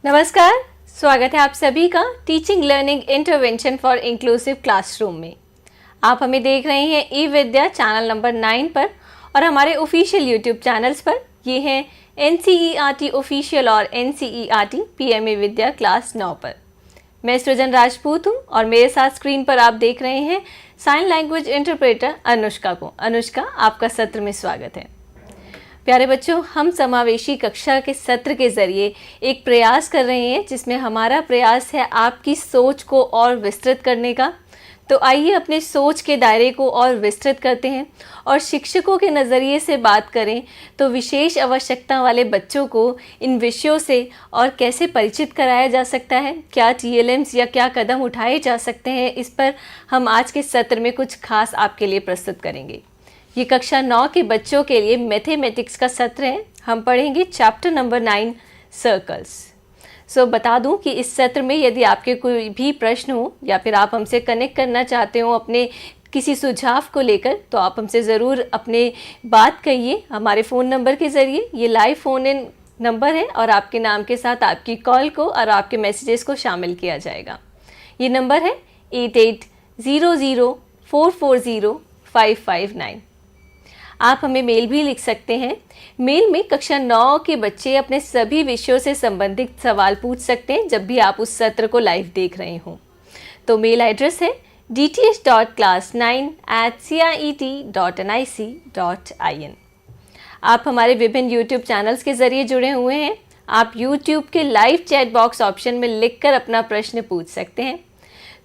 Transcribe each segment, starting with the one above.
नमस्कार, स्वागत है आप सभी का teaching learning intervention for inclusive classroom में। आप हमें देख रहे हैं eVidya चैनल नंबर 9 पर और हमारे ऑफिशियल यूट्यूब चैनल्स पर। ये हैं NCERT ऑफिशियल और NCERT PMeVIDYA क्लास 9 पर। मैं सृजन राजपूत हूँ और मेरे साथ स्क्रीन पर आप देख रहे हैं साइन लैंग्वेज इंटरप्रेटर अनुष्का को। अनुष्का, आपका सत्र में स्वागत है। प्यारे बच्चों, हम समावेशी कक्षा के सत्र के ज़रिए एक प्रयास कर रहे हैं जिसमें हमारा प्रयास है आपकी सोच को और विस्तृत करने का। तो आइए अपने सोच के दायरे को और विस्तृत करते हैं और शिक्षकों के नज़रिए से बात करें तो विशेष आवश्यकता वाले बच्चों को इन विषयों से और कैसे परिचित कराया जा सकता है, क्या TLMs या क्या कदम उठाए जा सकते हैं, इस पर हम आज के सत्र में कुछ खास आपके लिए प्रस्तुत करेंगे। ये कक्षा 9 के बच्चों के लिए मैथमेटिक्स का सत्र है। हम पढ़ेंगे चैप्टर नंबर 9 सर्कल्स। बता दूं कि इस सत्र में यदि आपके कोई भी प्रश्न हो या फिर आप हमसे कनेक्ट करना चाहते हो अपने किसी सुझाव को लेकर, तो आप हमसे ज़रूर अपने बात कहिए हमारे फ़ोन नंबर के ज़रिए। ये लाइव फ़ोन इन नंबर है और आपके नाम के साथ आपकी कॉल को और आपके मैसेजेस को शामिल किया जाएगा। ये नंबर है 8800440559। आप हमें मेल भी लिख सकते हैं। मेल में कक्षा 9 के बच्चे अपने सभी विषयों से संबंधित सवाल पूछ सकते हैं जब भी आप उस सत्र को लाइव देख रहे हों। तो मेल एड्रेस है dth.class9@ciet.nic.in। आप हमारे विभिन्न यूट्यूब चैनल्स के ज़रिए जुड़े हुए हैं। आप यूट्यूब के लाइव चैट बॉक्स ऑप्शन में लिखकर अपना प्रश्न पूछ सकते हैं।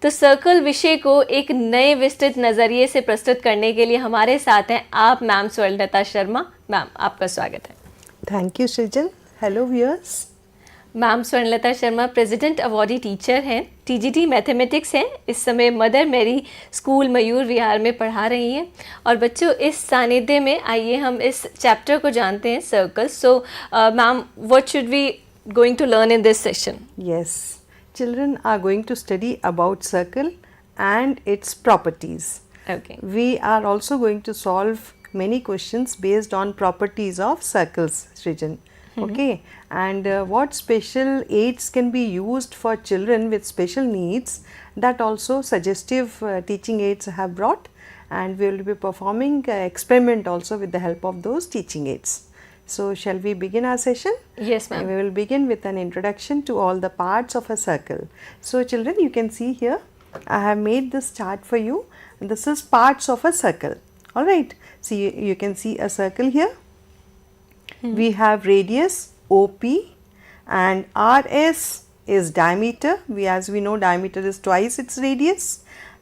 तो सर्कल विषय को एक नए विस्तृत नज़रिए से प्रस्तुत करने के लिए हमारे साथ हैं आप मैम स्वर्णलता शर्मा। मैम, आपका स्वागत है। थैंक यू सृजन। Hello viewers. Ma'am Swarnlata Sharma president awardee teacher हैं, TGT मैथमेटिक्स हैं। इस समय मदर मेरी स्कूल मयूर विहार में पढ़ा रही हैं। और बच्चों, इस सानिध्य में आइए हम इस चैप्टर को जानते हैं, circles. Ma'am, what should we going to learn in this session? Yes, children are going to study about circle and its properties. Okay. We are also going to solve many questions based on properties of circles, Srijan. Okay, and what special aids can be used for children with special needs, that also suggestive teaching aids have brought, and we will be performing experiment also with the help of those teaching aids. So shall we begin our session? Yes, ma'am. We will begin with an introduction to all the parts of a circle. So children, you can see here I have made this chart for you. This is parts of a circle. Alright, so you can see a circle here. We have radius OP and RS is diameter. As we know, diameter is twice its radius,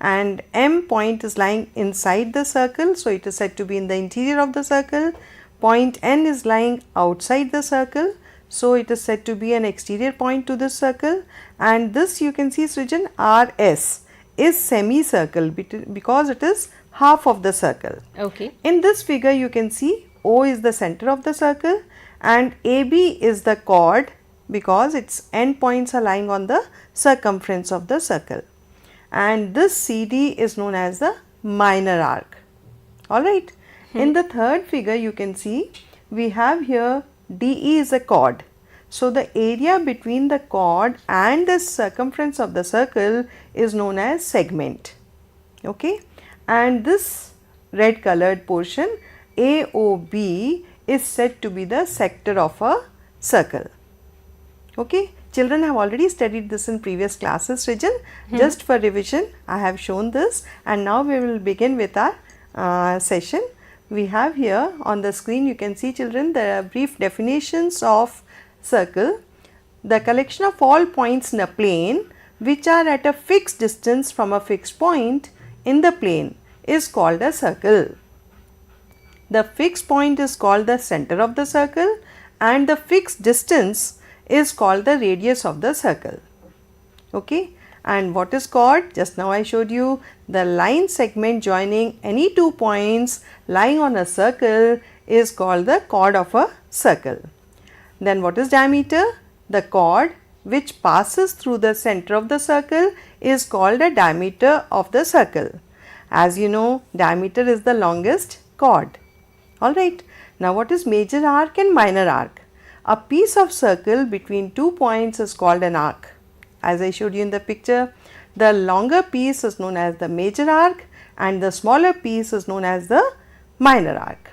and M point is lying inside the circle, so it is said to be in the interior of the circle. Point N is lying outside the circle, so it is said to be an exterior point to this circle. And this, you can see, Srijan, RS is semicircle because it is half of the circle. Okay. In this figure you can see O is the center of the circle and AB is the chord because its end points are lying on the circumference of the circle. And this CD is known as the minor arc. Alright. In the third figure you can see we have here DE is a chord. So the area between the chord and the circumference of the circle is known as segment. Okay, and this red colored portion AOB is said to be the sector of a circle. Okay, children have already studied this in previous classes, Srijan. Just for revision I have shown this, and now we will begin with our session. We have here on the screen, you can see, children, the brief definitions of circle. The collection of all points in a plane which are at a fixed distance from a fixed point in the plane is called a circle. The fixed point is called the center of the circle and the fixed distance is called the radius of the circle. Okay. And what is chord? Just now I showed you the line segment joining any two points lying on a circle is called the chord of a circle. Then what is diameter? The chord which passes through the center of the circle is called a diameter of the circle. As you know, diameter is the longest chord. Alright. Now what is major arc and minor arc? A piece of circle between 2 points is called an arc. As I showed you in the picture, the longer piece is known as the major arc and the smaller piece is known as the minor arc.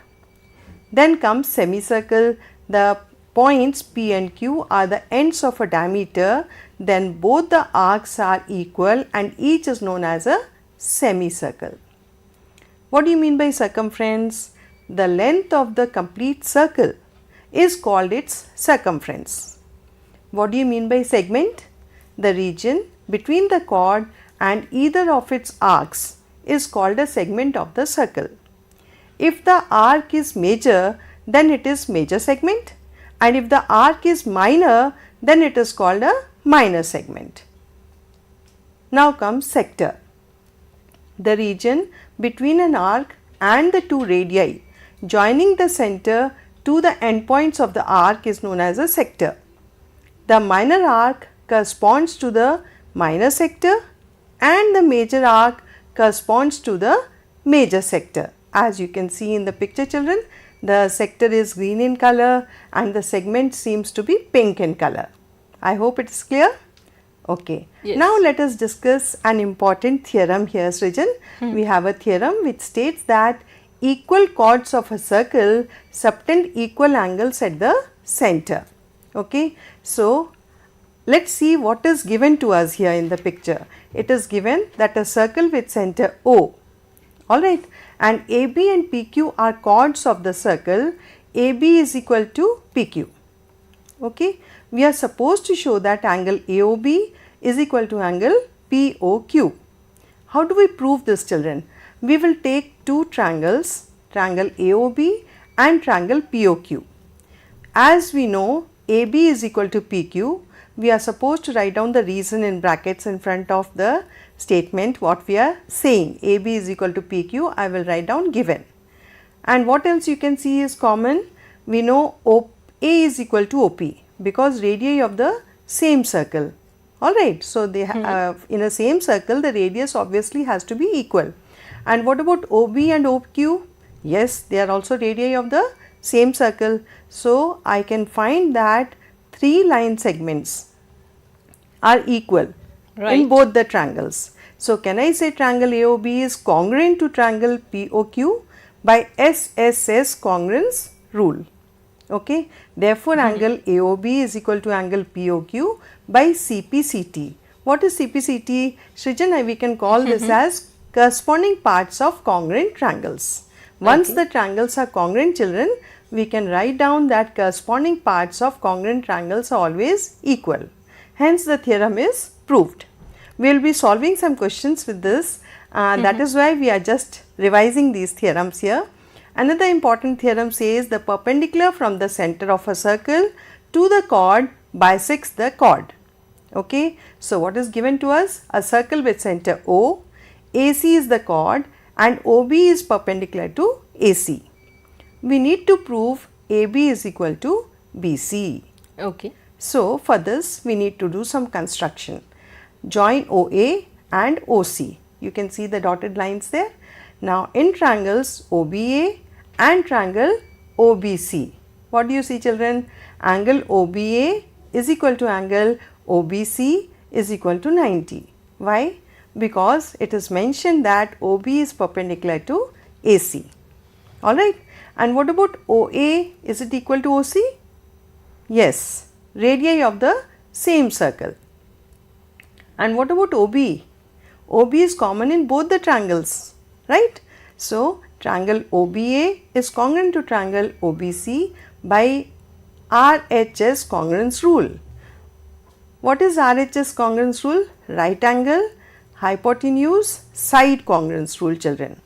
Then comes semicircle. The points P and Q are the ends of a diameter, then both the arcs are equal and each is known as a semicircle. What do you mean by circumference? The length of the complete circle is called its circumference. What do you mean by segment? The region between the chord and either of its arcs is called a segment of the circle. If the arc is major, then it is major segment, and if the arc is minor, then it is called a minor segment. Now comes sector. The region between an arc and the two radii joining the center to the endpoints of the arc is known as a sector. The minor arc corresponds to the minor sector and the major arc corresponds to the major sector. As you can see in the picture, children, the sector is green in color and the segment seems to be pink in color. I hope it is clear. Okay. Yes. Now let us discuss an important theorem here, Srijan. We have a theorem which states that equal chords of a circle subtend equal angles at the center. Okay. So let's see what is given to us here in the picture. It is given that a circle with center O, alright, and AB and PQ are chords of the circle. AB is equal to PQ. Okay. We are supposed to show that angle AOB is equal to angle POQ. How do we prove this, children? We will take two triangles, triangle AOB and triangle POQ. As we know AB is equal to PQ, we are supposed to write down the reason in brackets in front of the statement what we are saying. AB is equal to PQ, I will write down given. And what else you can see is common? We know OA is equal to OP because radii of the same circle. Alright, so they in a same circle the radius obviously has to be equal. And what about OB and OQ? Yes, they are also radii of the same circle. So I can find that 3 line segments are equal in both the triangles. So can I say triangle AOB is congruent to triangle POQ by SSS congruence rule? Okay. Therefore, angle AOB is equal to angle POQ by CPCT. What is CPCT? Srijan, we can call this as corresponding parts of congruent triangles. Once the triangles are congruent, children, we can write down that corresponding parts of congruent triangles are always equal. Hence, the theorem is proved. We will be solving some questions with this. That is why we are just revising these theorems here. Another important theorem says the perpendicular from the center of a circle to the chord bisects the chord. Okay. So, what is given to us? A circle with center O, AC is the chord and OB is perpendicular to AC. We need to prove AB is equal to BC. Okay. So, for this we need to do some construction. Join OA and OC. You can see the dotted lines there. Now, in triangles OBA and triangle OBC, what do you see, children? Angle OBA is equal to angle OBC is equal to 90. Why? Because it is mentioned that OB is perpendicular to AC. Alright. And what about OA? Is it equal to OC? Yes. Radii of the same circle. And what about OB? OB is common in both the triangles, right? So, triangle OBA is congruent to triangle OBC by RHS congruence rule. What is RHS congruence rule? Right angle, hypotenuse, side congruence rule, children.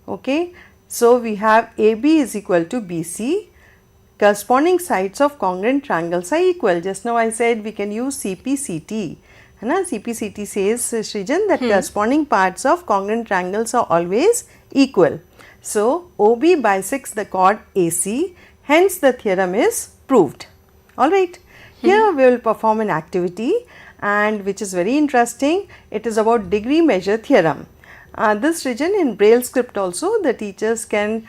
Okay. So, we have AB is equal to BC. Corresponding sides of congruent triangles are equal. Just now I said we can use CPCT. CPCT says, Srijan, that corresponding parts of congruent triangles are always equal. So, OB bisects the chord AC, hence the theorem is proved. Alright. Here we will perform an activity and which is very interesting. It is about degree measure theorem. This region in Braille script also the teachers can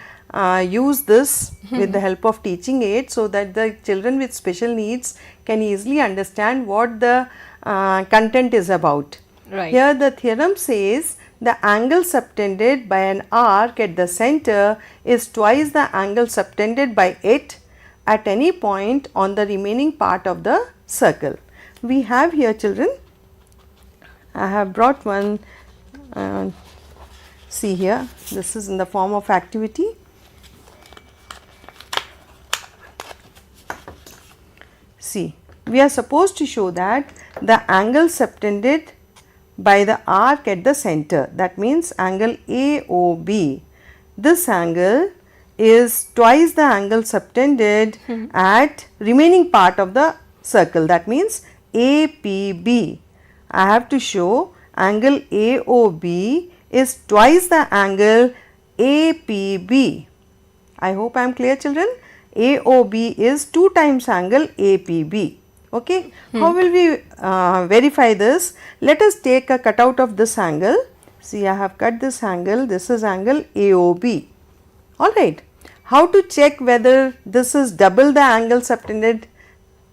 use this with the help of teaching aids so that the children with special needs can easily understand what the content is about. Right. Here the theorem says the angle subtended by an arc at the center is twice the angle subtended by it at any point on the remaining part of the circle. We have here, children, I have brought one, see here, this is in the form of activity. See, we are supposed to show that the angle subtended by the arc at the center, that means angle AOB, this angle is twice the angle subtended at remaining part of the circle, that means APB. I have to show angle AOB is twice the angle APB. I hope I am clear, children. AOB is 2 times angle APB. Okay. How will we verify this? Let us take a cutout of this angle. See, I have cut this angle. This is angle AOB. Alright. How to check whether this is double the angle subtended?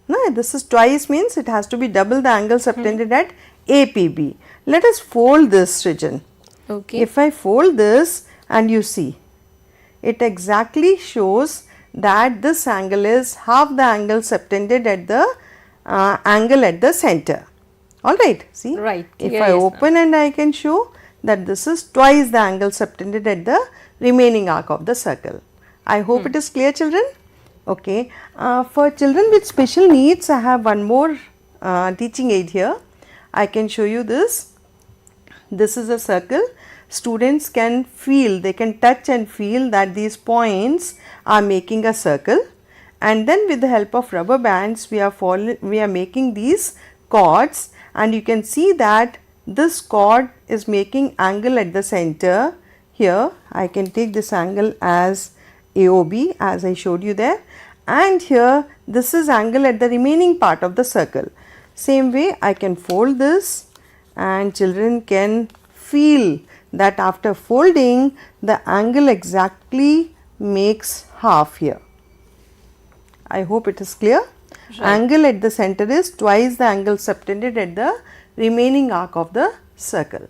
No, this is twice, means it has to be double the angle subtended at APB. Let us fold this region. Okay. If I fold this and you see, it exactly shows that this angle is half the angle subtended at the angle at the center. Alright, see. Right. If Here I is open and I can show that this is twice the angle subtended at the remaining arc of the circle. I hope it is clear, children. Okay. For children with special needs, I have one more teaching aid here. I can show you this. This is a circle. Students can feel, they can touch and feel that these points are making a circle, and then with the help of rubber bands we are making these chords, and you can see that this chord is making angle at the center. Here I can take this angle as AOB as I showed you there, and here this is angle at the remaining part of the circle. Same way I can fold this and children can feel that after folding the angle exactly makes half here. I hope it is clear. Right. Angle at the center is twice the angle subtended at the remaining arc of the circle.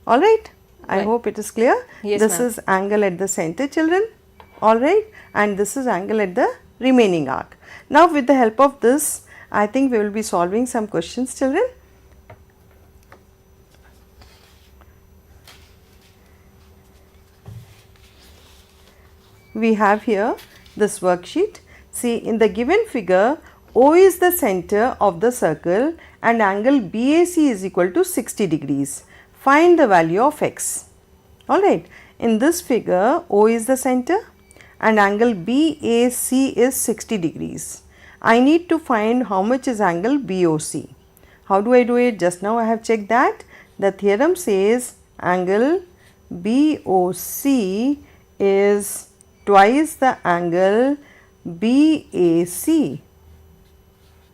Alright. I hope it is clear. Yes, this is angle at the center, children. Alright. And this is angle at the remaining arc. Now with the help of this, I think we will be solving some questions, children. We have here this worksheet. See, in the given figure, O is the center of the circle and angle BAC is equal to 60 degrees. Find the value of x. Alright, in this figure, O is the center and angle BAC is 60 degrees. I need to find how much is angle BOC. How do I do it? Just now I have checked that. The theorem says angle BOC is twice the angle BAC.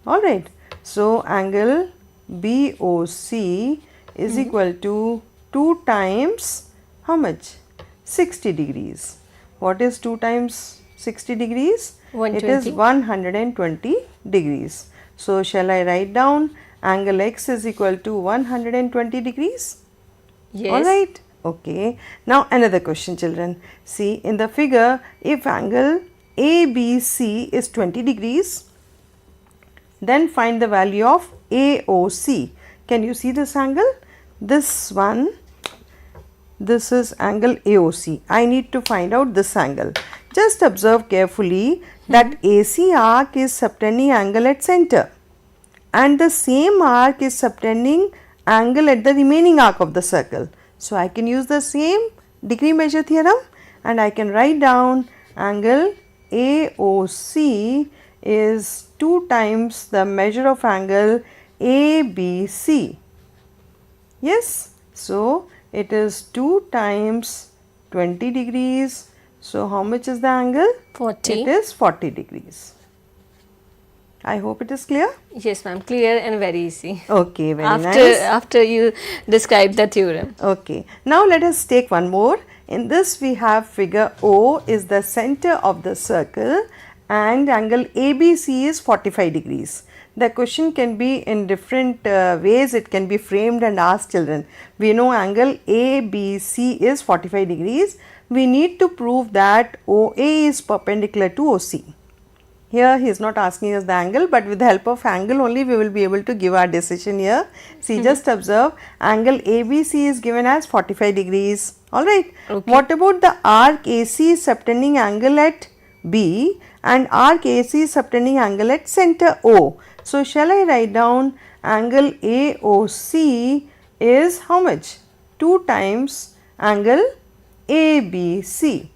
Alright. So, angle BOC is equal to 2 times how much? 60 degrees. What is 2 times 60 degrees? 120. It is 120 degrees. So, shall I write down angle x is equal to 120 degrees? Yes. Alright. Okay. Now, another question, children. See, in the figure, if angle ABC is 20 degrees, then find the value of AOC. Can you see this angle? This one, this is angle AOC. I need to find out this angle. Just observe carefully that AC arc is subtending angle at center and the same arc is subtending angle at the remaining arc of the circle. So, I can use the same degree measure theorem and I can write down angle AOC is 2 times the measure of angle ABC. Yes. So, it is 2 times 20 degrees. So, how much is the angle? 40. It is 40 degrees. I hope it is clear. Yes, ma'am. Clear and very easy. Okay, very nice. After you describe the theorem. Okay. Now, let us take one more. In this we have figure O is the center of the circle and angle ABC is 45 degrees. The question can be in different ways, it can be framed and asked children. We know angle ABC is 45 degrees. We need to prove that OA is perpendicular to OC. Here he is not asking us the angle, but with the help of angle only we will be able to give our decision here. See, just observe, angle ABC is given as 45 degrees. Alright. Okay. What about the arc AC subtending angle at B and arc AC subtending angle at center O? So, shall I write down angle AOC is how much? 2 times angle ABC,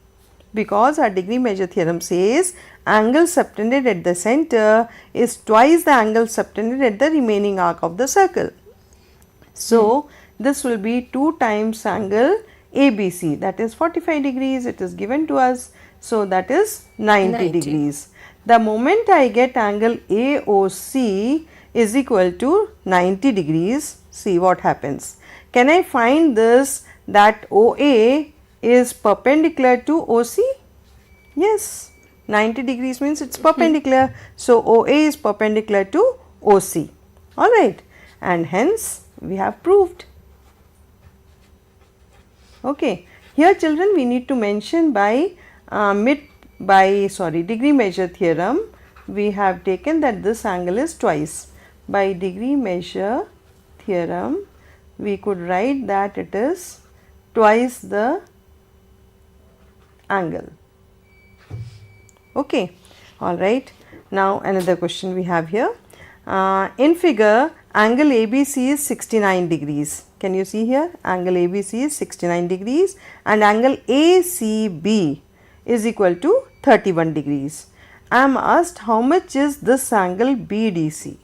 because our degree measure theorem says angle subtended at the center is twice the angle subtended at the remaining arc of the circle. So, this will be 2 times angle ABC, that is 45 degrees, it is given to us. So, that is 90 degrees. The moment I get angle AOC is equal to 90 degrees, see what happens. Can I find this, that OA is perpendicular to OC? Yes, 90 degrees means it is perpendicular. So, OA is perpendicular to OC, alright, and hence we have proved. Okay, here children we need to mention by degree measure theorem, we have taken that this angle is twice. By degree measure theorem, we could write that it is twice the angle. Okay, alright. Now another question we have here. In figure, angle ABC is 69 degrees. Can you see here? Angle ABC is 69 degrees and angle ACB is equal to 31 degrees. I am asked how much is this angle BDC.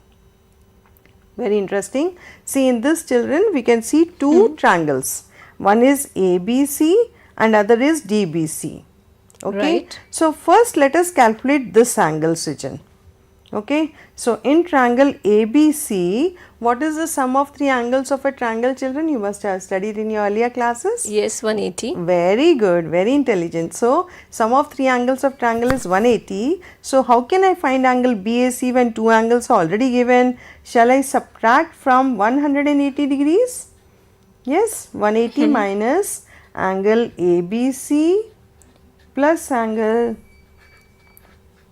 Very interesting. See, in this children we can see two triangles. One is ABC and other is DBC. Okay. Right. So, first let us calculate this angle, Srijan. Okay. So, in triangle ABC, what is the sum of 3 angles of a triangle, children? You must have studied in your earlier classes. Yes, 180. Very good, very intelligent. So, sum of 3 angles of triangle is 180. So, how can I find angle BAC when 2 angles are already given? Shall I subtract from 180 degrees? Yes, 180 minus angle ABC plus angle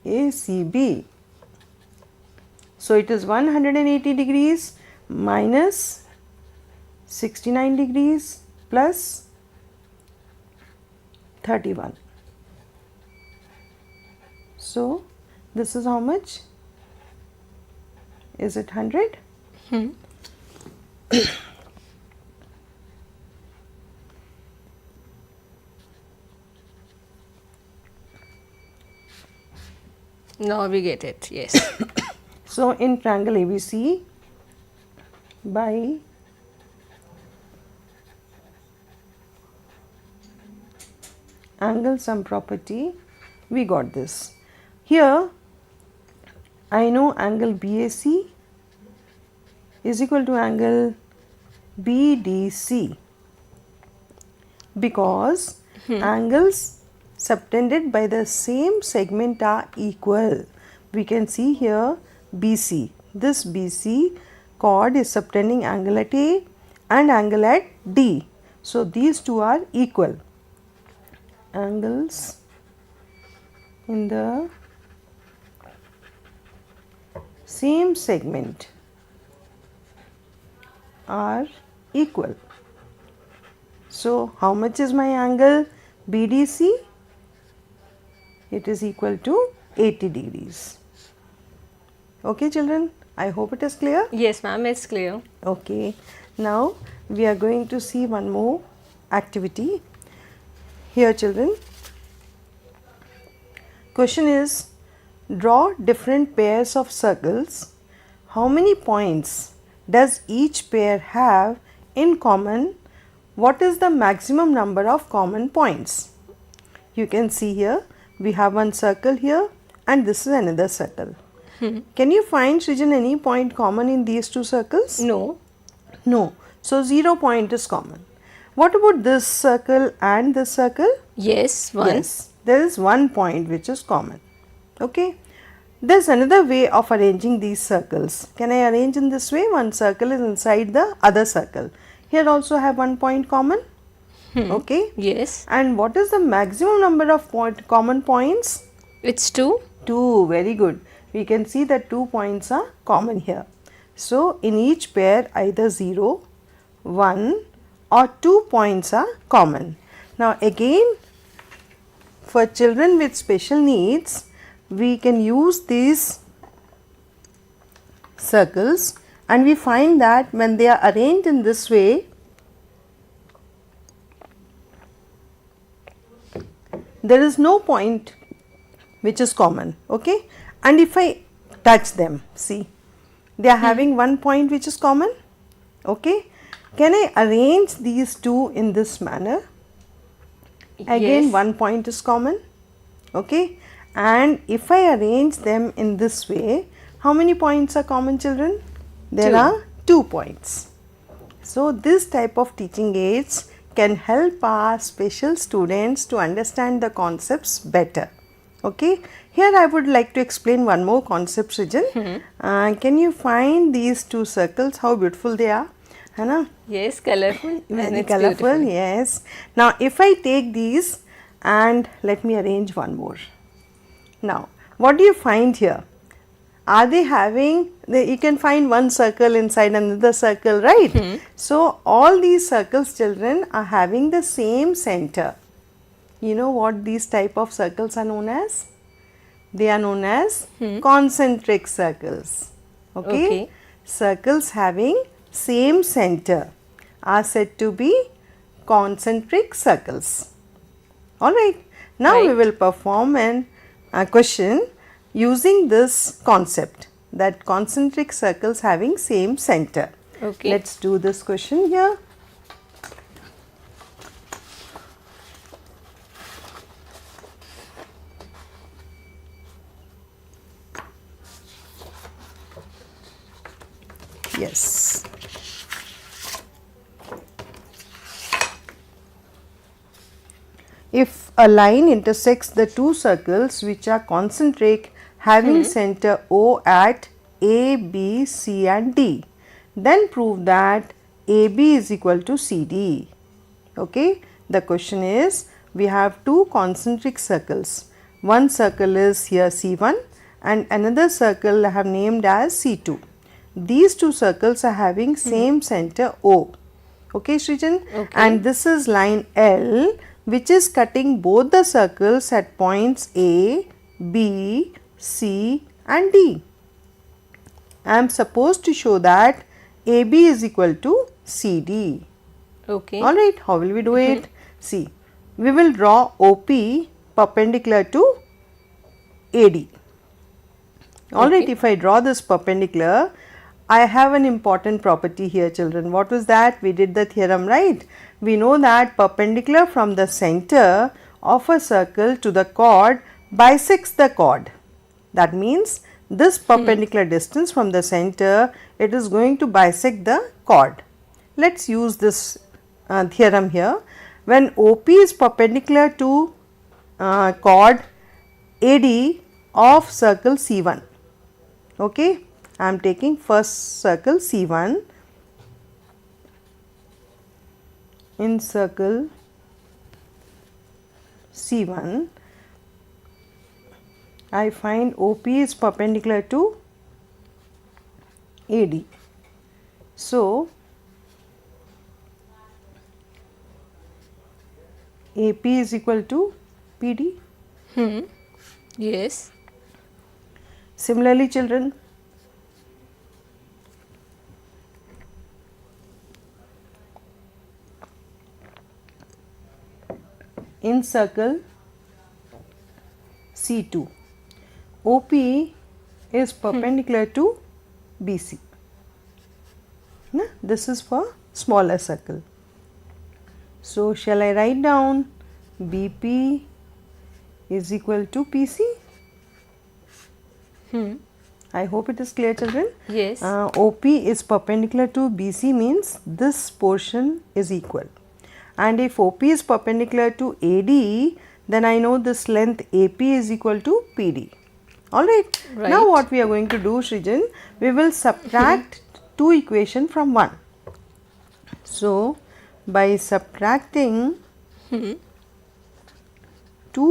ACB. So, it is 180 degrees minus 69 degrees plus 31. So, this is how much? Is it 100? Now we get it, yes. So, in triangle ABC, by angle sum property, we got this. Here, I know angle BAC is equal to angle BDC because angles subtended by the same segment are equal. We can see here BC. This BC chord is subtending angle at A and angle at D. So, these two are equal. Angles in the same segment are equal. So, how much is my angle BDC? It is equal to 80 degrees. Okay, children, I hope it is clear. Yes, ma'am, it's clear. Okay, now we are going to see one more activity. Here, children, question is, draw different pairs of circles. How many points does each pair have in common? What is the maximum number of common points? You can see here, we have one circle here and this is another circle. Can you find, Srijan, any point common in these two circles? No. No. So, 0 point is common. What about this circle and this circle? Yes, one. Yes, there is one point which is common. Okay. There's another way of arranging these circles. Can I arrange in this way? One circle is inside the other circle. Here also have one point common. Okay. Yes. And what is the maximum number of common points? It's 2. 2. Very good. We can see that 2 points are common here. So, in each pair either 0, 1 or 2 points are common. Now, again for children with special needs, we can use these circles, and we find that when they are arranged in this way, there is no point which is common. Okay, and if I touch them, see, they are having one point which is common. Okay, can I arrange these two in this manner? Again, Yes. one point is common. Okay, and if I arrange them in this way, how many points are common, children? There 2. are 2 points. So, this type of teaching aids can help our special students to understand the concepts better. Okay, here I would like to explain one more concept, Srijan. Can you find these 2 circles, how beautiful they are? Hana? Yes, colorful. Very and it's colorful, beautiful. yes. Now, if I take these and let me arrange one more. Now, what do you find here? Are they having, you can find one circle inside another circle, right? So, all these circles, children, are having the same center. You know what these type of circles are known as? They are known as concentric circles. Okay? Circles having same center are said to be concentric circles. Alright, now we will perform a question using this concept, that concentric circles having same center. Okay. Let's do this question here. Yes. If a line intersects the 2 circles which are concentric having center O at A, B, C and D, then prove that AB is equal to CD. Okay, the question is, we have 2 concentric circles. One circle is here C1 and another circle I have named as C2. These 2 circles are having same center O. Okay, Srijan? Okay. And this is line L, which is cutting both the circles at points A, B, C and D. I am supposed to show that AB is equal to CD. Okay. Alright, how will we do it? See, we will draw OP perpendicular to AD. Alright, Okay. if I draw this perpendicular, I have an important property here, children. What was that? We did the theorem, right? We know that perpendicular from the center of a circle to the chord bisects the chord. That means this perpendicular distance from the center, it is going to bisect the chord. Let's use this theorem here. When OP is perpendicular to chord AD of circle C1. Okay, I am taking first circle C1. In circle C1, I find OP is perpendicular to AD. So, AP is equal to PD. Yes. Similarly, children, in circle C2, OP is perpendicular to BC. This is for smaller circle. So, shall I write down BP is equal to PC? I hope it is clear, children. Yes. OP is perpendicular to BC means this portion is equal. and if OP is perpendicular to AD, then I know this length AP is equal to PD. Alright. Right. Now what we are going to do, Srijan, we will subtract two equations from 1. So by subtracting 2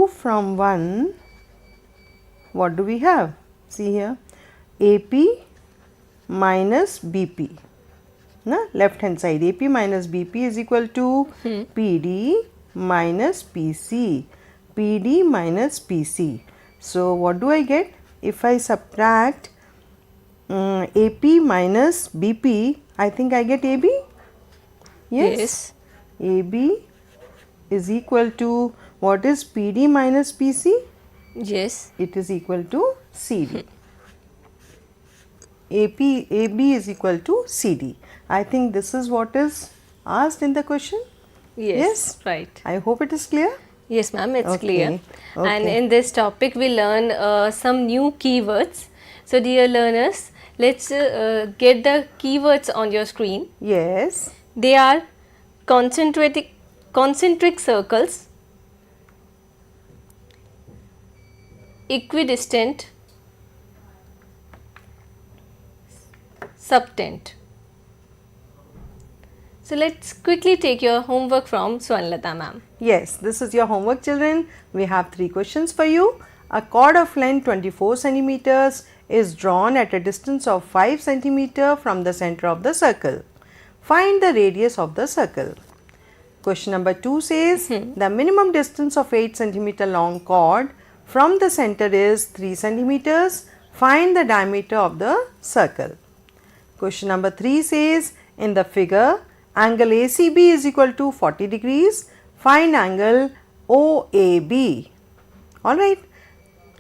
from 1, what do we have? See here, AP minus BP. Na? Left hand side, AP minus BP is equal to PD minus PC. PD minus PC. So what do I get? If I subtract AP minus BP, I think I get AB. Yes. AB is equal to, what is PD minus PC? Yes. It is equal to CD. AB is equal to CD. I think this is what is asked in the question. Yes. Right. I hope it is clear. Yes, ma'am, it's Okay. clear. Okay. And in this topic, we learn some new keywords. So, dear learners, let's get the keywords on your screen. Yes. They are concentric circles, equidistant, subtend. So let's quickly take your homework from Swarnalata ma'am. Yes, this is your homework, children. We have 3 questions for you. A chord of length 24 centimeters is drawn at a distance of 5 centimeter from the center of the circle. Find the radius of the circle. Question number 2 says the minimum distance of 8 centimeter long chord from the center is 3 centimeters. Find the diameter of the circle. Question number 3 says in the figure, angle ACB is equal to 40 degrees. Find angle OAB. Alright.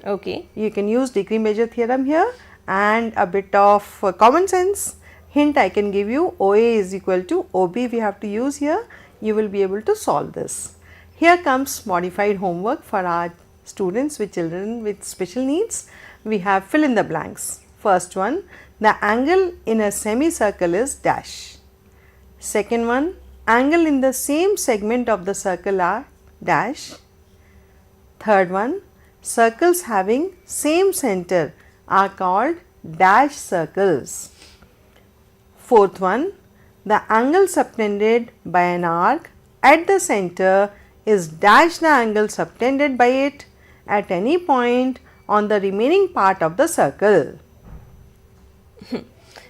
Okay. You can use degree measure theorem here and a bit of common sense. Hint I can give you, OA is equal to OB we have to use here. You will be able to solve this. Here comes modified homework for our students with children with special needs. We have fill in the blanks. First one, the angle in a semicircle is dash. Second one, angle in the same segment of the circle are dash. Third one, circles having same center are called dash circles. Fourth one, the angle subtended by an arc at the center is dash the angle subtended by it at any point on the remaining part of the circle.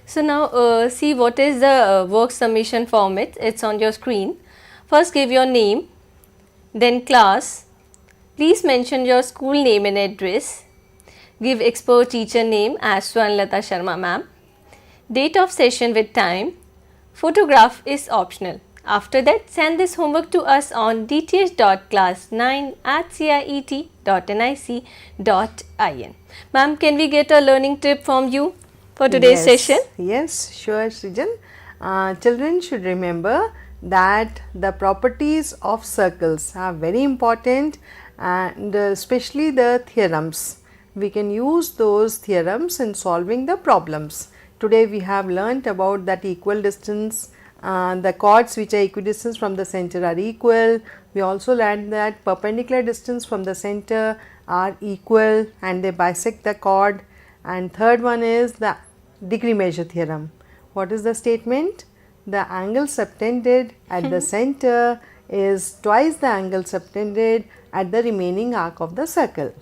So now see what is the work summation format. It's on your screen. First give your name, then class. Please mention your school name and address. Give expert teacher name as Swarnalata Sharma ma'am. Date of session with time. Photograph is optional. After that, send this homework to us on dth.class9@ciet.nic.in. Ma'am, can we get a learning tip from you for today's session? Yes, sure, Srijan. Children should remember that the properties of circles are very important, and especially the theorems. We can use those theorems in solving the problems. Today we have learnt about that equal distance, the chords which are equidistant from the center are equal. We also learned that perpendicular distance from the center are equal and they bisect the chord. And third one is the degree measure theorem. What is the statement? The angle subtended at the center is twice the angle subtended at the remaining arc of the circle.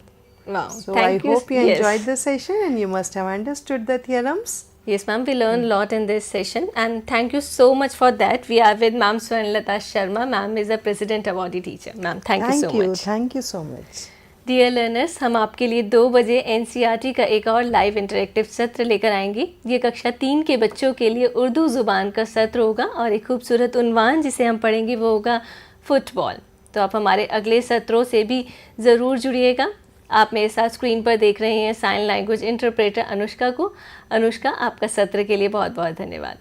Wow. So Thank I hope you enjoyed this session and you must have understood the theorems. Yes, ma'am, we learned a lot in this session and thank you so much for that. We are with Ma'am Swarnalata Sharma. Ma'am is a President Awardee teacher. Ma'am, thank you so much. Thank you so much. Dear learners, हम आपके लिए 2 बजे NCERT का एक और live interactive सत्र लेकर आएंगे। ये कक्षा 3 के बच्चों के लिए उर्दू ज़ुबान का सत्र होगा और एक खूबसूरत उन्वान जिसे हम पढ़ेंगे वो होगा फुटबॉल। तो आप हमारे अगले सत्रों से भी ज़रूर जुड़िएगा। आप मेरे साथ स्क्रीन पर देख रहे हैं साइन लैंग्वेज इंटरप्रेटर अनुष्का को। अनुष्का, आपका सत्र के लिए बहुत बहुत धन्यवाद।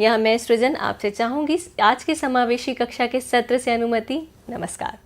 यहाँ मैं सृजन आपसे चाहूँगी आज के समावेशी कक्षा के सत्र से अनुमति। नमस्कार।